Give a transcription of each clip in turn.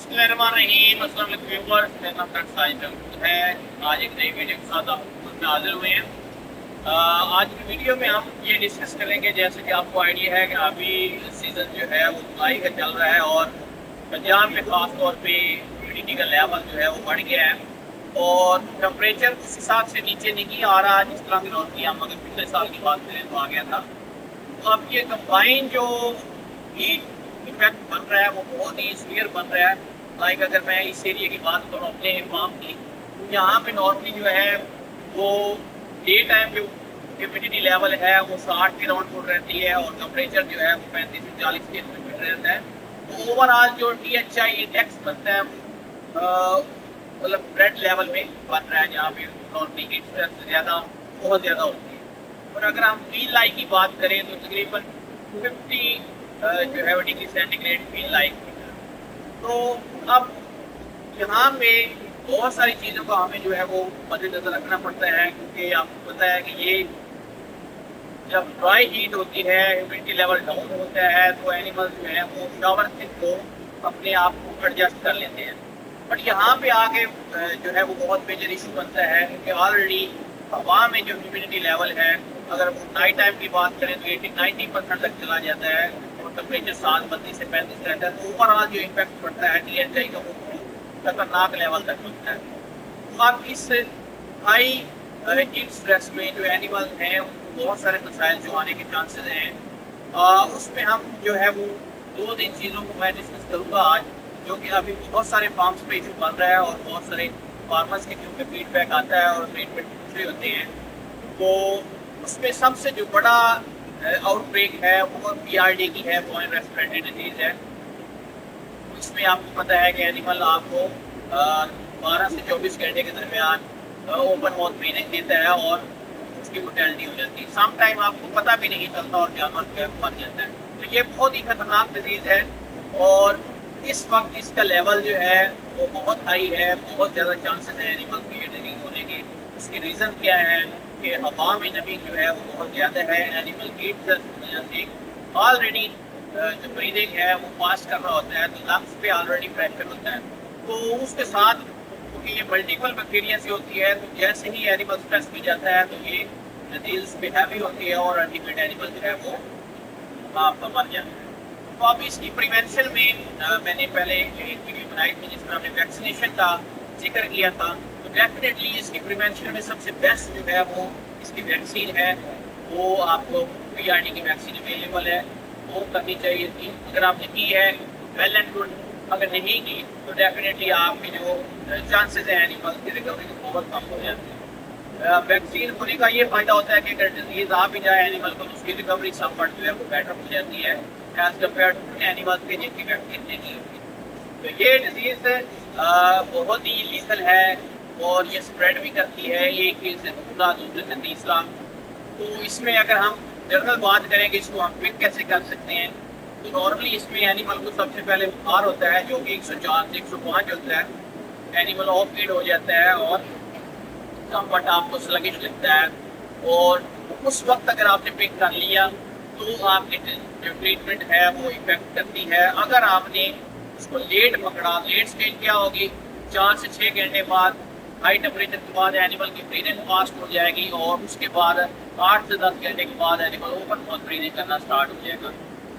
बिस्मिल्लाहिर्रहमानिर्रहीम। अस्सलाम वालेकुम व्यूअर्स, मेरा नाम डॉक्टर साजिद है। आज एक नई वीडियो के साथ आप हाजिर हुए हैं। आज की वीडियो में हम ये डिस्कस करेंगे, जैसे कि आपको आइडिया है कि अभी सीज़न जो है वो जुलाई का चल रहा है और पंजाब में ख़ास तौर पे ह्यूमिडिटी का लेवल जो है वो बढ़ गया है और टेम्परेचर उस हिसाब से नीचे नहीं आ रहा जिस तरह की नॉर्मली हम अगर पिछले साल की बात करें तो आ गया था। तो अब ये कंबाइन जो हीट इफेक्ट बन रहा है वो बहुत ही सीवियर बन रहा है। लाइक अगर मैं इस एरिया की बात करूँ अपने फार्म की, तो यहाँ पे नॉर्मली जो है वो डे टाइम जो ह्यूमिडिटी लेवल है वो 60 के राउंड फुट रहती है और टेम्परेचर जो है वो 35 से 40 के बीच रहता है। तो ओवरऑल जो THI इंडेक्स बनता है मतलब ब्रेड लेवल में बन रहा है, जहाँ पे नॉर्मली हीट स्ट्रेस ज़्यादा बहुत ज़्यादा होती है। और अगर हम फील लाइक की बात करें तो तकरीबन 50 जो है वो डिग्री सेंटीग्रेड फील लाइक। तो अब यहाँ पे बहुत सारी चीज़ों का हमें जो है वो मद्देनजर रखना पड़ता है, क्योंकि आपको पता है कि ये जब ड्राई हीट होती है, ह्यूमिडिटी लेवल डाउन होता है, तो एनिमल्स जो है वो शावर को अपने आप को एडजस्ट कर लेते हैं। बट यहाँ पे आके जो है वो बहुत मेजर इशू बनता है, क्योंकि ऑलरेडी हवा में जो ह्यूमिडिटी लेवल है, अगर नाइट टाइम की बात करें तो 80-90% तक चला जाता है और टेम्परेचर 32 से 35 रहता है। तो ओवरऑल जो इम्पैक्ट पड़ता है THI का वो खतरनाक लेवल तक पहुँचता है। तो अब इस हाई हीट स्ट्रेस में जो एनिमल हैं बहुत सारे मसाइल जो आने के चांसेस हैं। उसमें हम जो है वो 2-3 चीज़ों को मैं डिस्कस करूँगा आज, जो कि अभी बहुत सारे फार्म्स पे इशू बन रहा है और बहुत सारे फार्मर्स के क्योंकि फीडबैक आता है और ट्रीटमेंट दूसरे होते हैं। तो उसमें सबसे जो बड़ा आउटब्रेक है वो PRD की है, बॉयन रेस्पिरेटरी डिजीज़ है। इसमें आपको पता है कि एनिमल आपको 12 से 24 घंटे के दरमियान ओपन माउथ ब्रीदिंग देता है और उसकी मोर्टेलिटी हो जाती है। सम टाइम आपको पता भी नहीं चलता और जानवर जो है मर जाता है। तो ये बहुत ही खतरनाक डिजीज़ है और इस वक्त इसका लेवल जो है वो बहुत हाई है, बहुत ज़्यादा चांसेस है एनिमल की डिजीज़ होने के। इसकी रीज़न क्या है कि हवा में नमी जो है वो बहुत ज़्यादा है। एनिमल हीट की वजह से ऑलरेडी जो ब्रीदिंग है वो पास कर रहा होता है, तो लंग्स पे ऑलरेडी प्रेशर होता है। तो उसके साथ क्योंकि ये मल्टीपल बैक्टीरिया से होती है, तो जैसे ही एनिमल स्ट्रेस में जाता है तो ये डिजीज पे हैवी होती है और अल्टीमेट एनिमल जो है वो आपका मर जाता है। तो अब इसकी प्रिवेंशन में मैंने पहले एक वीडियो बनाई थी जिसमें हमने वैक्सीनेशन का जिक्र किया था। तो डेफिनेटली इसकी प्रिवेंशन में सबसे बेस्ट जो है वो इसकी वैक्सीन है। वो आपको PRD की वैक्सीन अवेलेबल है, वो करनी चाहिए थी। अगर आपने की है वेल एंड गुड, अगर नहीं की तो डेफिनेटली आपके जो चांसेस हैं एनिमल की रिकवरी के बहुत कम हो जाते हैं। वैक्सीन होने का ये फ़ायदा होता है कि अगर डिजीज़ आ भी जाए एनिमल को तो उसकी रिकवरी समवट जो है वो बेटर हो जाती है एज़ कम्पेयर टू एनिमल्स के जिनकी वैक्सीन नहीं होती। तो ये डिजीज़ बहुत ही लीगल है और ये स्प्रेड भी करती है, ये एक से दूसरा, दूसरे से तीसरा। तो इसमें अगर हम जनरल बात करें कि इसको हम पिक कैसे कर सकते हैं, तो नॉर्मली इसमें एनिमल को सबसे पहले बुखार होता है जो कि 104 से 105 होता है। एनिमल ऑफ फीड हो जाता है और समवट आपको स्लगिश लगता है और उस वक्त अगर आपने पिक कर लिया तो आपकी जो ट्रीटमेंट है वो इफेक्ट करती है। अगर आपने उसको लेट पकड़ा, लेट स्टेज क्या होगी, 4 से 6 घंटे बाद हाई टेम्परेचर के बाद एनिमल की ब्रीदिंग फास्ट हो जाएगी और उसके बाद 8 से 10 घंटे के बाद एनिमल ओपन माउथ ब्रीदिंग करना स्टार्ट हो जाएगा।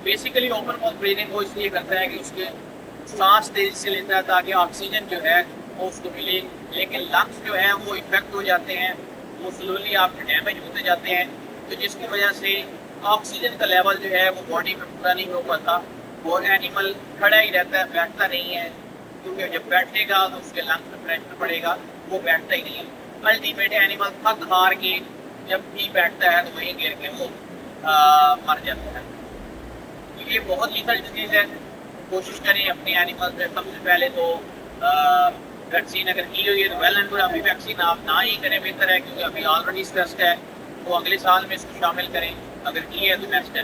बेसिकली ओपन माउथ ब्रीदिंग वो इसलिए करता है कि उसके सांस तेजी से लेता है ताकि ऑक्सीजन जो है वो उसको मिले, लेकिन लंग्स जो है वो इफेक्ट हो जाते हैं, वो स्लोली आपके डैमेज होते जाते हैं। तो जिसकी वजह से ऑक्सीजन का लेवल जो है वो बॉडी में पूरा नहीं हो पाता और एनिमल खड़ा ही रहता है, बैठता नहीं है, क्योंकि जब बैठेगा तो उसके लंग्स में प्रेशर पड़ेगा, वो बैठता ही नहीं है। अल्टीमेट एनिमल थक हार के जब भी बैठता है तो वहीं गिर के वो मर जाता है। तो ये बहुत लीगल डिजीज़ है। कोशिश करें अपने एनिमल्स में सबसे पहले तो वैक्सीन अगर की हुई है तो वेल एंड गुड, अभी वैक्सीन आप ना ही करें बेहतर है, क्योंकि अभी ऑलरेडी स्ट्रेस्ड है, तो अगले साल में इसको शामिल करें। अगर की है तो बेस्ट है।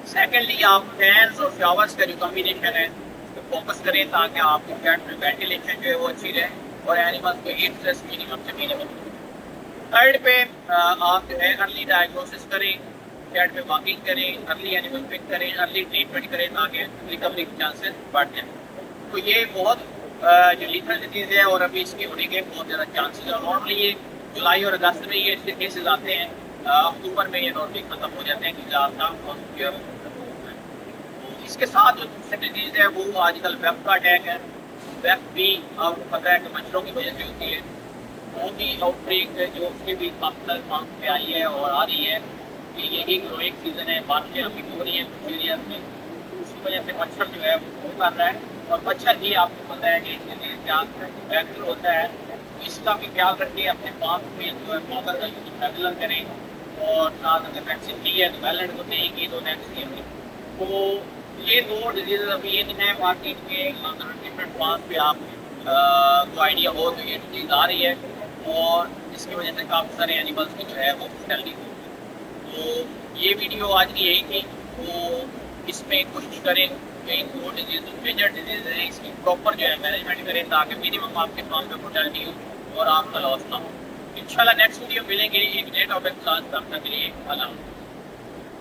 सेकेंडली आप फैंस और शावर्स का जो कम्बिनेशन है उस पर फोकस करें ताकि आपके कैट में वेंटिलेशन जो है वो अच्छी रहे और एनिमल्स को हीट स्ट्रेस मिनिमम से मिनिमम। थर्ड पे आप जो है अर्ली डायग्नोसिस करें, कैट में वॉकिंग करें, अर्ली एनिमल पिक करें, अर्ली ट्रीटमेंट करें ताकि रिकवरी के चांसेस बढ़ जाए। तो ये बहुत जो लीथल डिजीज है और अभी इसके होने के बहुत ज़्यादा चांसेस है। नॉर्मली ये जुलाई और अगस्त में ये इसके केसेस आते हैं, अक्टूबर में ये नॉर्मली खत्म हो जाते हैं क्योंकि आपका इसके साथ जो दूसरी डिजीज है वो आजकल वेब का अटैक है। वेब भी आपको पता है कि मच्छरों की वजह से होती है, वो भी आउटब्रेक जो उसकी भी काफी मांग पे आई है और आ रही है कि ये ग्रोइंग सीजन है, बारिशें अभी हो रही हैं कुछ एरियाज में, उसकी वजह से मच्छर जो है वो कर रहा है। और मच्छर भी आपको पता है कि इसके लिए क्या बैक्टर होता है, इसका भी ख्याल रखिए। अपने पास में जो है पाउडर का यूज रेगुलर करें और साथ अगर वैक्सीन ली है तो वैलेंट को देंगे तो नेक्स्ट ईयर में। तो ये दो डिजीज अभी इन है मार्केट के डिफरेंट पास पे आप को आइडिया हो तो ये डिजीज आ रही है और इसकी वजह से काफ़ी सारे एनिमल्स की जो है वो मोर्टेलिटी हो रही है। तो ये वीडियो आज की यही थी, तो इसमें कोशिश करें कि दो डिजीज मेजर डिजीज है इसकी प्रॉपर जो है मैनेजमेंट करें ताकि मिनिमम आपके फार्म में मोर्टेलिटी हो और आपका लॉस ना हो। इंशाल्लाह नेक्स्ट वीडियो मिलेंगे एक नए टॉपिक के साथ, तब तक के लिए अल्लाह।